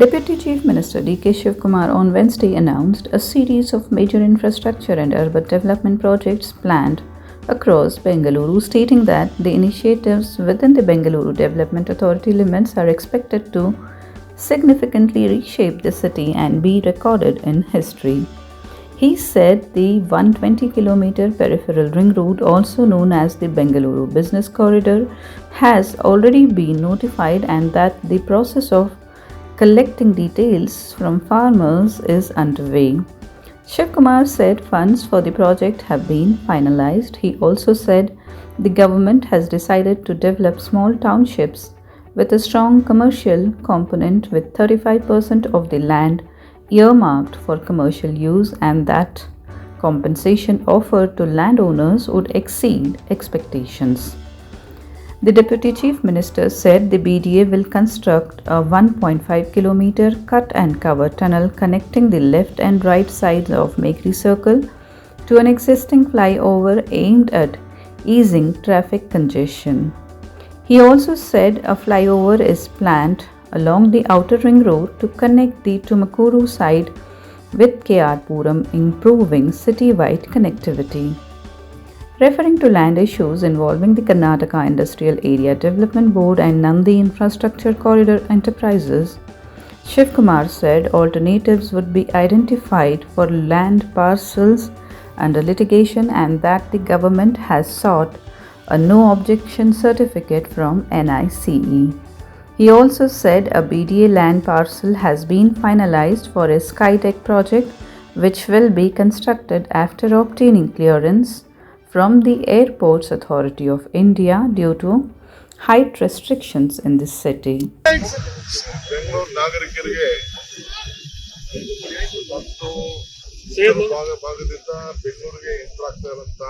Deputy Chief Minister D.K. Shivkumar on Wednesday announced a series of major infrastructure and urban development projects planned across Bengaluru, stating that the initiatives within the Bengaluru Development Authority limits are expected to significantly reshape the city and be recorded in history. He said the 120-kilometer peripheral ring road, also known as the Bengaluru Business Corridor, has already been notified and that the process of collecting details from farmers is underway. Shivkumar said funds for the project have been finalized. He also said the government has decided to develop small townships with a strong commercial component, with 35% of the land earmarked for commercial use, and that compensation offered to landowners would exceed expectations. The Deputy Chief Minister said the BDA will construct a 1.5-kilometer cut and cover tunnel connecting the left and right sides of Mekri Circle to an existing flyover aimed at easing traffic congestion. He also said a flyover is planned along the outer ring road to connect the Tumakuru side with K.R.Puram, improving city-wide connectivity. Referring to land issues involving the Karnataka Industrial Area Development Board and Nandi Infrastructure Corridor Enterprises, Shivkumar said alternatives would be identified for land parcels under litigation and that the government has sought a no objection certificate from NICE. He also said a BDA land parcel has been finalized for a Skytech project, which will be constructed after obtaining clearance from the Airports Authority of India due to height restrictions in the city. Bengaluru ನಾಗರಿಕರಿಗೆ ಭಾಗದಿಂದ ಬೆಂಗಳೂರಿಗೆ enter ಆಗ್ತಾ ಇರುವಂತ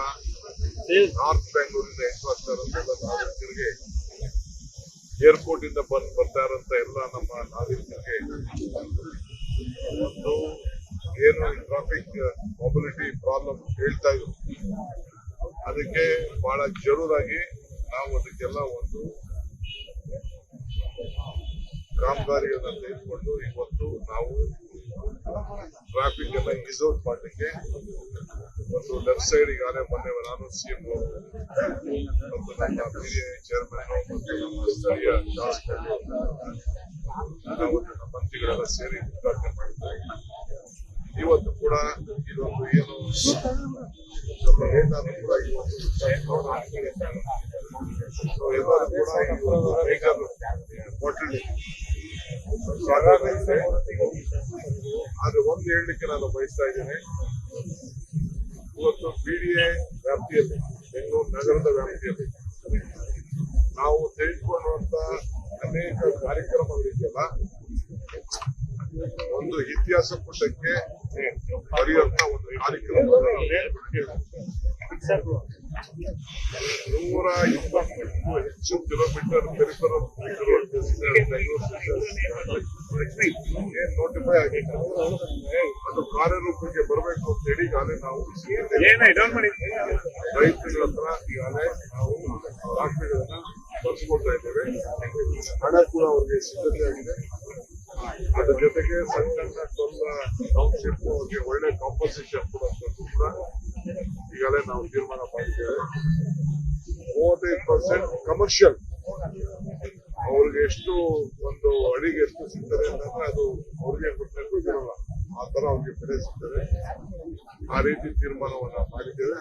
north ಬೆಂಗಳೂರಿಂದ enter ಆಗ್ತಾ ಇರುವಂತ ನಾಗರಿಕರಿಗೆ airport ಇಂದ ಬರ್ತಾ ಇರುವಂತ ಎಲ್ಲ ನಮ್ಮ ನಾಗರಿಕರಿಗೆ ಒಂದು ಏನು ಟ್ರಾಫಿಕ್ ಮೊಬಿಲಿಟಿ ಪ್ರಾಬ್ಲಮ್ ಹೇಳ್ತಾ ಇದ್ರು, ಅದಕ್ಕೆ ಬಹಳ ಜರೂರಾಗಿ ನಾವು ಅದಕ್ಕೆಲ್ಲ ಒಂದು ಕಾಮಗಾರಿಯನ್ನ ತೆಗೆದುಕೊಂಡು ಇವತ್ತು ನಾವು ಟ್ರಾಫಿಕ್ ಎಲ್ಲ ಈಸ್ ಔಟ್ ಮಾಡಲಿಕ್ಕೆ ಒಂದು ಲೆಫ್ಟ್ ಸೈಡ್ ಈಗಾಗಲೇ ಮೊನ್ನೆ ನಾನು ಸಿಎಂ ಮತ್ತು ನನ್ನ PDA ಚೇರ್ಮನ್ ಮತ್ತು ನಮ್ಮ ಸ್ಥಳೀಯ ಶಾಸಕರು ನಾವು ನಮ್ಮ ಮಂತ್ರಿಗಳೆಲ್ಲ ಸೇರಿ ಉದ್ಘಾಟನೆ ಮಾಡಿದ್ದಾರೆ. ಇವತ್ತು ಕೂಡ ಇದೊಂದು ಏನು ಏನಾದ್ರು ಕೂಡ ಇವತ್ತು ಎಲ್ಲರೂ ಕೂಡ ಈ ಒಂದು ಮೇಜರ್ ಇಂಪಾರ್ಟೆಂಟ್ ಆದ್ರೆ ಒಂದು ಹೇಳಲಿಕ್ಕೆ ನಾನು ಬಯಸ್ತಾ ಇದ್ದೇನೆ. ಇವತ್ತು PDA ವ್ಯಾಪ್ತಿಯಲ್ಲಿ ಬೆಂಗಳೂರು ನಗರದ ವ್ಯಾಪ್ತಿಯಲ್ಲಿ ನಾವು ತೆಗೆದುಕೊಳ್ಳುವಂತ ಅನೇಕ ಕಾರ್ಯಕ್ರಮಗಳಿದೆಯಲ್ಲ, ಒಂದು ಇತಿಹಾಸ ಪುಟಕ್ಕೆ ಬರೆಯುವಂತ ಒಂದು ಕಾರ್ಯಕ್ರಮ 120ಕ್ಕೂ ಹೆಚ್ಚು ಕಿಲೋಮೀಟರ್ ಪೆರಿಫೆರಲ್ ಏನ್ ನೋಟಿಫೈ ಆಗಿದೆ ಅದು ಕಾರ್ಯರೂಪಕ್ಕೆ ಬರಬೇಕು ಅಂತ ಹೇಳಿ ಈಗಾಗಲೇ ನಾವು ರೈತಗಳ ಹತ್ರ ಈಗಾಗಲೇ ನಾವು ದಾಖಲೆಗಳನ್ನ ಬರ್ಸ್ಕೊಳ್ತಾ ಇದ್ದೇವೆ. ಹಣ ಕೂಡ ಅವ್ರಿಗೆ ಸಿದ್ಧತೆ ಆಗಿದೆ. ಅದ್ರ ಜೊತೆಗೆ ಸಣ್ಣ ಸ್ವಲ್ಪ ಟೌನ್ಶಿಪ್ ಅವ್ರಿಗೆ ಒಳ್ಳೆ ಕಾಂಪನ್ಸೇಷನ್ ಕೊಡುವಂಥದ್ದು ಕೂಡ ಈಗಾಗಲೇ ನಾವು ತೀರ್ಮಾನ ಮಾಡಿದ್ದೇವೆ. 35% ಕಮರ್ಷಿಯಲ್ ಅವ್ರಿಗೆ ಎಷ್ಟು ಒಂದು ಅಡಿಗೆ ಎಷ್ಟು ಸಿಗ್ತದೆ ಅಂತಂದ್ರೆ ಅದು ಅವ್ರಿಗೆ ಗೊತ್ತಿರಲ್ಲ, ಆ ತರ ಅವ್ರಿಗೆ ಬೆಲೆ ಸಿಗ್ತದೆ. ಆ ರೀತಿ ತೀರ್ಮಾನವನ್ನ ಮಾಡಿದ್ದೇವೆ.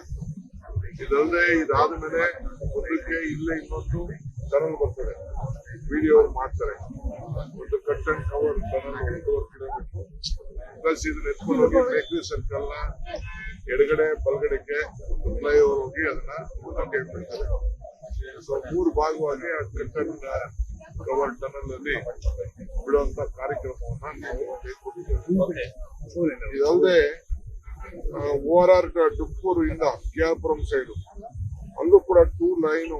ಇದಲ್ಲದೆ ಇದಾದ ಮೇಲೆ ಮುಂದಕ್ಕೆ ಇಲ್ಲೇ ಇನ್ನೊಂದು ಟನಲ್ ಬರ್ತದೆ, ವಿಡಿಯೋ ಮಾಡ್ತಾರೆ, ಒಂದು cut and cover tunnel 1.5 kilometre plus ಇದನ್ನ ಎತ್ಕೊಂಡು ಹೋಗಿ ಮೇಕ್ರಿ ಸರ್ಕಲ್ ನ ಎಡಗಡೆ ಬಲಗಡೆಗೆ ಒಂದು ಫ್ಲೈಓವರ್ ಹೋಗಿ ಅದನ್ನ ಮುಂದಕ್ಕೆ ಇಟ್ಬಿಡ್ತಾರೆ. ಸೊ 3 ಭಾಗವಾಗಿ ಆ ಕಟ್ ಅಂಡ್ ಕವರ್ ಟನಲ್ ಅಲ್ಲಿ ಬಿಡುವಂತ ಕಾರ್ಯಕ್ರಮವನ್ನ ನಾವು ಕೈಗೊಂಡಿದ್ದೇವೆ. ಇದಲ್ಲದೆ ORR ಡುಕ್ಕೂರು ಇಂದ KR.ಪುರಂ ಸೈಡ್ ಅಲ್ಲೂ ಕೂಡ 2 ಲೈನ್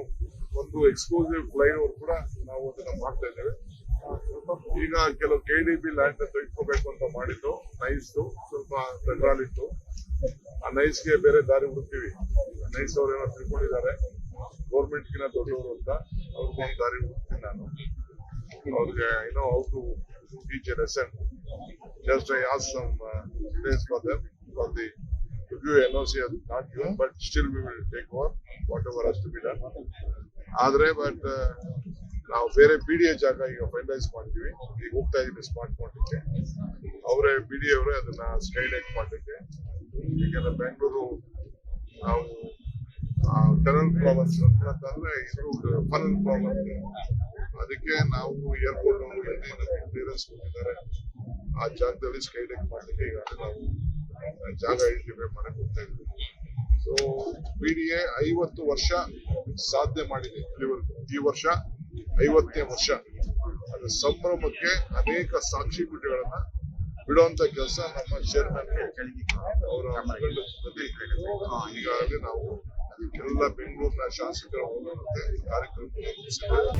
ಒಂದು ಎಕ್ಸ್ಕ್ಲೂಸಿವ್ ಫ್ಲೈನ್ ಓವರ್ ಕೂಡ ನಾವು ಅದನ್ನ ಮಾಡ್ತಾ ಇದ್ದೇವೆ. ಈಗ ಕೆಲವು KDB ಲ್ಯಾಂಡ್ ತೆಗೆದುಕೋಬೇಕು ಅಂತ ಮಾಡಿದ್ದು, ನೈಸ್ ಸ್ವಲ್ಪ ತಕರಾಲಿತ್ತು. ಆ ನೈಸ್ಗೆ ಬೇರೆ ದಾರಿ ಹುಡುಕ್ತೀವಿ. ನೈಸ್ ಅವ್ರು ಏನೋ ತಿಳ್ಕೊಂಡಿದ್ದಾರೆ ಗೌರ್ಮೆಂಟ್ ಗಿನ ದೊಡ್ಡವರು ಅಂತ, ಅವ್ರಿಗೊಂದು ದಾರಿ ಹುಡುಕ್ತೀನಿ ನಾನು. ಅವ್ರಿಗೆ ಏನೋ out teach a lesson. Just I asked some place for them for the to give NOC has not given, but still we will take over whatever has to be done. ಆದರೆ but ನಾವು ಬೇರೆ BDA ಜಾಗ ಈಗ finalise ಮಾಡ್ತೀವಿ. ಈಗ ಹೋಗ್ತಾ ಇದೀವಿ smart ಮಾಡಲಿಕ್ಕೆ. ಅವರೇ BDA ಅವರೇ ಅದನ್ನ ಸ್ಕೈಲೈಟ್ ಮಾಡಲಿಕ್ಕೆ. ಈಗ ಬೆಂಗಳೂರು ನಾವು ಟನಲ್ ಪ್ರಾಬ್ಲಮ್ಸ್ ಅಂತಂದ್ರೆ ಇದು ಫನಲ್ ಪ್ರಾಬ್ಲಮ್. ಅದಕ್ಕೆ ನಾವು ಏರ್ಪೋರ್ಟ್ ಕ್ಲಿಯರೆನ್ಸ್ ಕೊಟ್ಟಿದ್ದಾರೆ. ಆ ಜಾಗದಲ್ಲಿ ಸ್ಕೈಲೈಟ್ ಮಾಡಲಿಕ್ಕೆ ಈಗ ನಾವು ಜಾಗ ಐಡೆಂಟಿಫೈ ಮಾಡಕ್ಕೆ ಹೋಗ್ತಾ ಇದ್ದೀವಿ. ಸೊ BDA 50 ವರ್ಷ ಸಾಧನೆ ಮಾಡಿದೆ ಇಲ್ಲಿವರೆಗೂ. ಈ ವರ್ಷ 50ನೇ ವರ್ಷ. ಅದು ಸಂಭ್ರಮಕ್ಕೆ ಅನೇಕ ಸಾಕ್ಷಿ ಪೀಠಗಳನ್ನ ಬಿಡುವಂತ ಕೆಲಸ ನಮ್ಮ ಚೇರ್ಮನ್ ಅವರ ಮುಖಂಡತ್ವದಲ್ಲಿ ಈಗಾಗಲೇ ನಾವು ಎಲ್ಲ ಬೆಂಗಳೂರಿನ ಶಾಸಕರ ಹೋಗುವಂತೆ ಕಾರ್ಯಕ್ರಮ ರೂಪಿಸಿದ್ದೇವೆ.